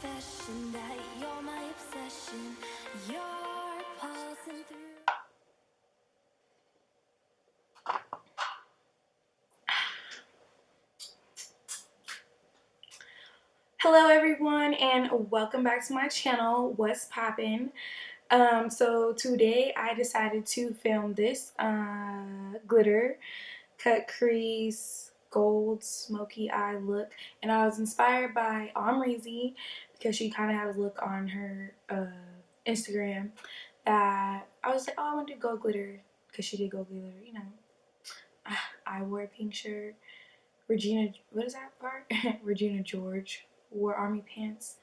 confession that you're my obsession. You're pulsing through. Hello everyone and welcome back to my channel. What's poppin'? So today I decided to film this glitter cut crease gold smoky eye look, and I was inspired by Omrizy because she kind of had a look on her Instagram that I was like, oh, I want to do gold glitter because she did gold glitter, you know. I wore a pink shirt. Regina, what is that part? Regina George wore army pants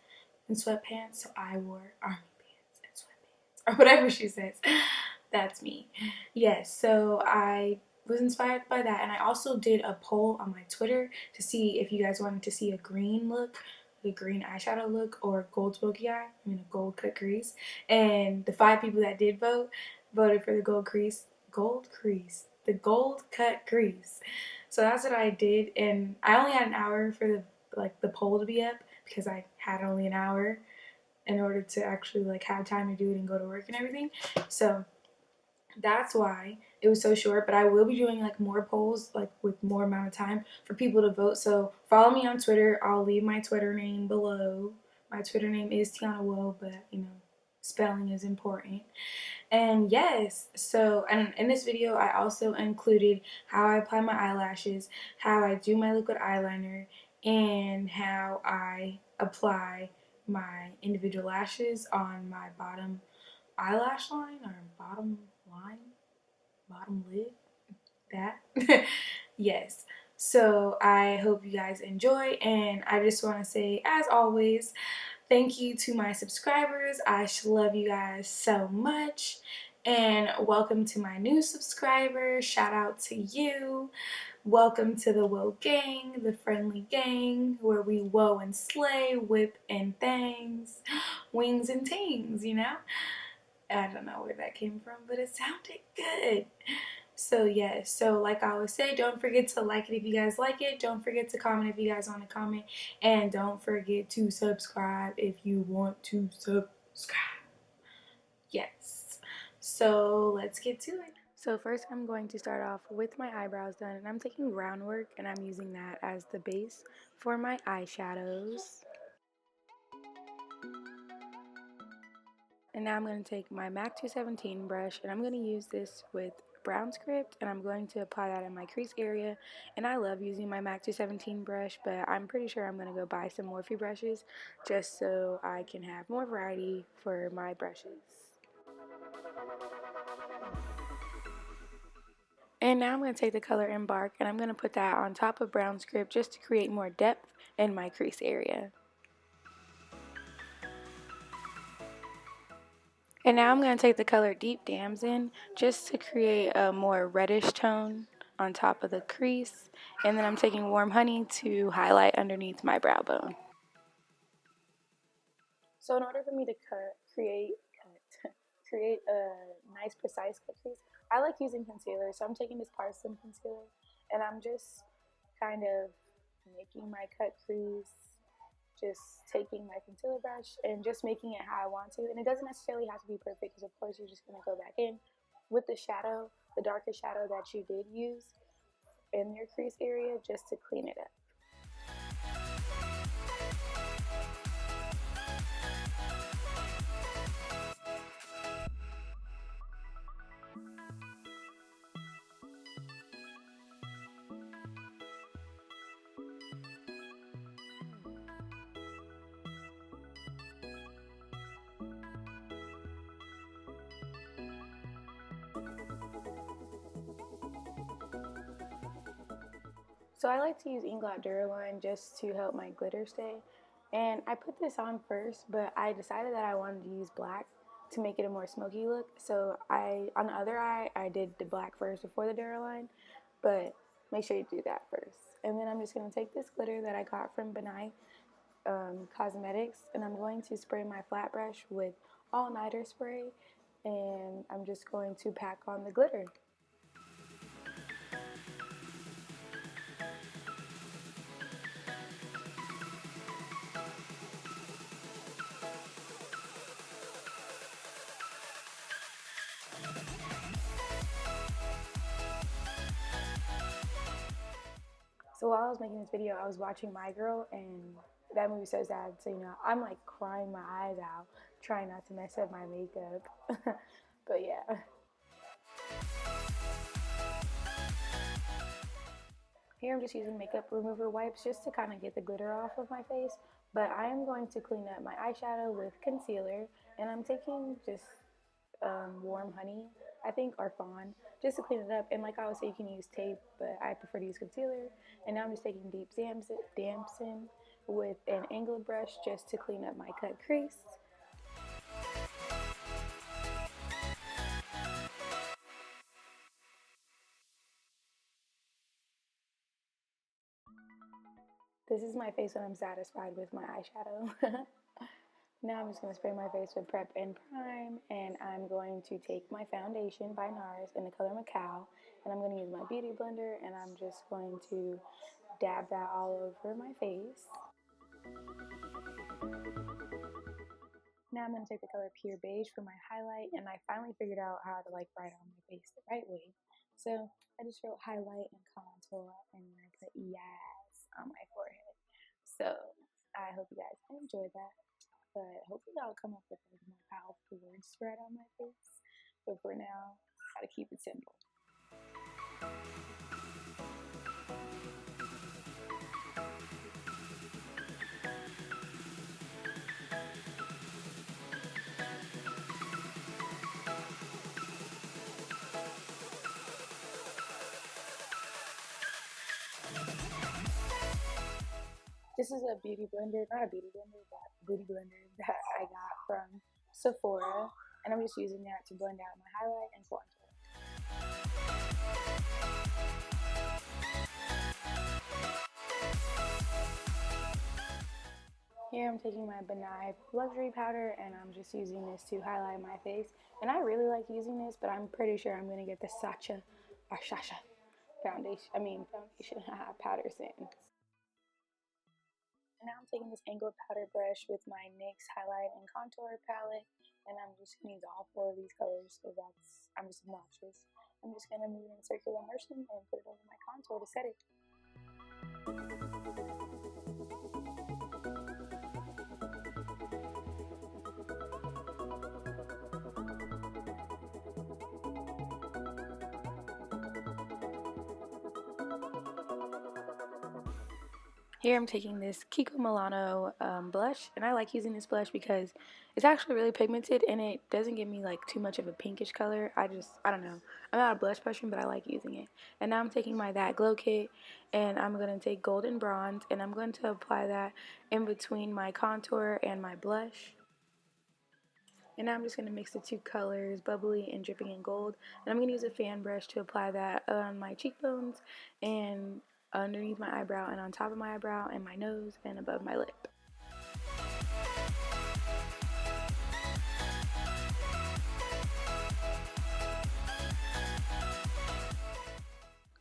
and sweatpants, so I wore army pants and sweatpants, or whatever she says. That's me. Yes, so I was inspired by that, and I also did a poll on my Twitter to see if you guys wanted to see a green look, a green eyeshadow look, or gold smoky eye, a gold cut crease. And the 5 people that did vote voted for the the gold cut crease. So that's what I did, and I only had an hour for the poll to be up because I had only an hour in order to actually have time to do it and go to work and everything. So that's why it was so short, but I will be doing more polls with more amount of time for people to vote. So follow me on Twitter. I'll leave my Twitter name below. My Twitter name is Tianaawoah, but spelling is important. And yes, so and in this video I also included how I apply my eyelashes, how I do my liquid eyeliner, and how I apply my individual lashes on my bottom eyelash line, or bottom lid, that. Yes, so I hope you guys enjoy, and I just want to say, as always, thank you to my subscribers. I love you guys so much. And welcome to my new subscribers. Shout out to you. Welcome to the Woe Gang, the friendly gang, where we woe and slay, whip and things, wings and tings, you know? I don't know where that came from, but it sounded good. So yes, so like I always say, don't forget to like it if you guys like it. Don't forget to comment if you guys want to comment. And don't forget to subscribe if you want to subscribe. Yes. So let's get to it. So first I'm going to start off with my eyebrows done, and I'm taking groundwork and I'm using that as the base for my eyeshadows. And now I'm going to take my MAC 217 brush, and I'm going to use this with brown script, and I'm going to apply that in my crease area. And I love using my MAC 217 brush, but I'm pretty sure I'm going to go buy some Morphe brushes just so I can have more variety for my brushes. And now I'm going to take the color Embark, and I'm going to put that on top of brown script just to create more depth in my crease area. And now I'm going to take the color Deep Damson just to create a more reddish tone on top of the crease. And then I'm taking Warm Honey to highlight underneath my brow bone. So in order for me to create a nice precise cut crease, I like using concealer. So I'm taking this Parson concealer, and I'm just kind of making my cut crease, just taking my concealer brush and just making it how I want to. And it doesn't necessarily have to be perfect, because of course you're just going to go back in with the shadow, the darker shadow that you did use in your crease area, just to clean it up. So I like to use Inglot Duraline just to help my glitter stay. And I put this on first, but I decided that I wanted to use black to make it a more smoky look. So on the other eye, I did the black first before the Duraline, but make sure you do that first. And then I'm just going to take this glitter that I got from Benai Cosmetics, and I'm going to spray my flat brush with All Nighter spray, and I'm just going to pack on the glitter. So while I was making this video, I was watching My Girl, and that movie's so sad. So, you know, I'm like crying my eyes out, trying not to mess up my makeup. But yeah. Here I'm just using makeup remover wipes just to kind of get the glitter off of my face. But I am going to clean up my eyeshadow with concealer, and I'm taking just warm honey, I think, or fawn, just to clean it up. And like I always say, you can use tape, but I prefer to use concealer. And now I'm just taking deep dampen with an angled brush just to clean up my cut crease. This is my face when I'm satisfied with my eyeshadow. Now I'm just going to spray my face with Prep and Prime, and I'm going to take my foundation by NARS in the color Macao, and I'm going to use my beauty blender, and I'm just going to dab that all over my face. Now I'm going to take the color Pure Beige for my highlight, and I finally figured out how to like write on my face the right way. So I just wrote highlight and contour, and then I put yes on my forehead. So I hope you guys enjoy that. But hopefully I'll come up with like more powerful words to write on my face. But for now, gotta keep it simple. This is a beauty blender, not a beauty blender, but a booty blender that I got from Sephora. And I'm just using that to blend out my highlight and contour. Here I'm taking my Benai Luxury Powder, and I'm just using this to highlight my face. And I really like using this, but I'm pretty sure I'm going to get the Sasha foundation powder scent. And now I'm taking this angled powder brush with my NYX highlight and contour palette, and I'm just going to use all 4 of these colors because I'm just obnoxious. I'm just going to move in circular motion and put it over my contour to set it. Here I'm taking this Kiko Milano blush, and I like using this blush because it's actually really pigmented and it doesn't give me like too much of a pinkish color. I don't know. I'm not a blush person, but I like using it. And now I'm taking my That Glow kit, and I'm going to take Golden Bronze, and I'm going to apply that in between my contour and my blush. And now I'm just going to mix the 2 colors, bubbly and dripping in gold. And I'm going to use a fan brush to apply that on my cheekbones and underneath my eyebrow and on top of my eyebrow and my nose and above my lip.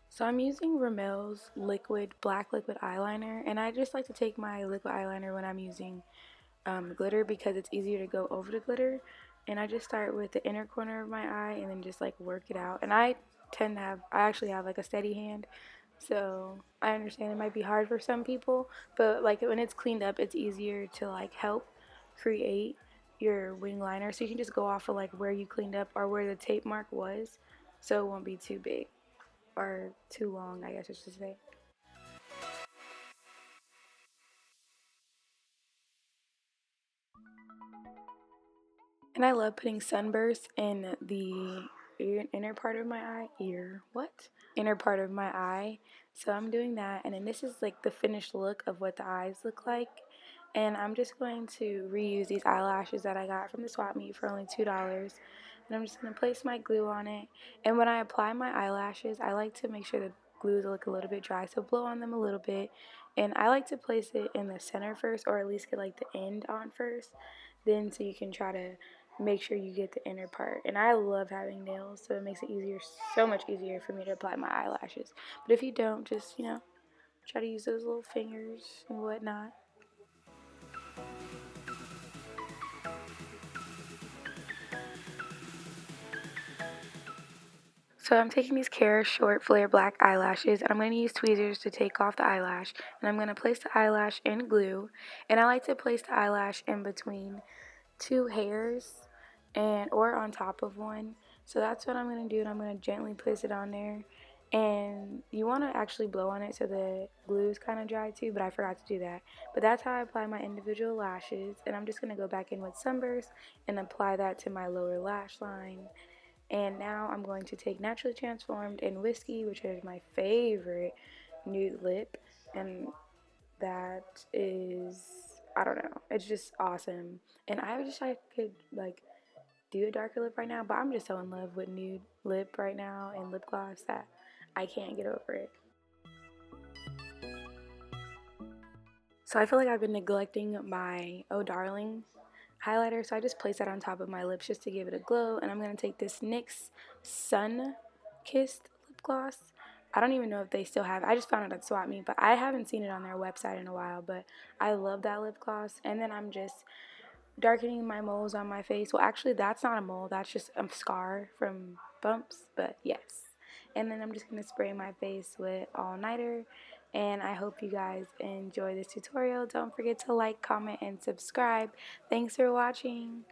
So I'm using Rimmel's black liquid eyeliner, and I just like to take my liquid eyeliner when I'm using glitter because it's easier to go over the glitter. And I just start with the inner corner of my eye and then just like work it out. And I actually have like a steady hand, so I understand it might be hard for some people, but like when it's cleaned up, it's easier to like help create your wing liner. So you can just go off of like where you cleaned up or where the tape mark was, so it won't be too big or too long, I guess I should say. And I love putting sunburst in the inner part of my inner part of my eye. So I'm doing that, and then this is like the finished look of what the eyes look like. And I'm just going to reuse these eyelashes that I got from the swap meet for only $2. And I'm just going to place my glue on it. And when I apply my eyelashes, I like to make sure the glues look a little bit dry, so blow on them a little bit. And I like to place it in the center first, or at least get like the end on first, then so you can try to make sure you get the inner part. And I love having nails, so it makes it easier, so much easier for me to apply my eyelashes. But if you don't, just, you know, try to use those little fingers and whatnot. So I'm taking these Kara short flare black eyelashes, and I'm going to use tweezers to take off the eyelash, and I'm going to place the eyelash in glue, and I like to place the eyelash in between two hairs and or on top of one. So that's what I'm going to do, and I'm going to gently place it on there. And you want to actually blow on it so the glue is kind of dry too, but I forgot to do that. But that's how I apply my individual lashes, and I'm just going to go back in with Sunburst and apply that to my lower lash line. And now I'm going to take Naturally Transformed and Whiskey, which is my favorite nude lip, and that is, I don't know, it's just awesome. And I wish I could like do a darker lip right now, but I'm just so in love with nude lip right now and lip gloss that I can't get over it. So I feel like I've been neglecting my Oh Darling highlighter, so I just place that on top of my lips just to give it a glow. And I'm going to take this NYX Sun Kissed lip gloss. I don't even know if they still have it. I just found it at Swap Meet, but I haven't seen it on their website in a while. But I love that lip gloss. And then I'm just darkening my moles on my face. Well, actually, that's not a mole. That's just a scar from bumps, but yes. And then I'm just going to spray my face with All Nighter. And I hope you guys enjoy this tutorial. Don't forget to like, comment, and subscribe. Thanks for watching.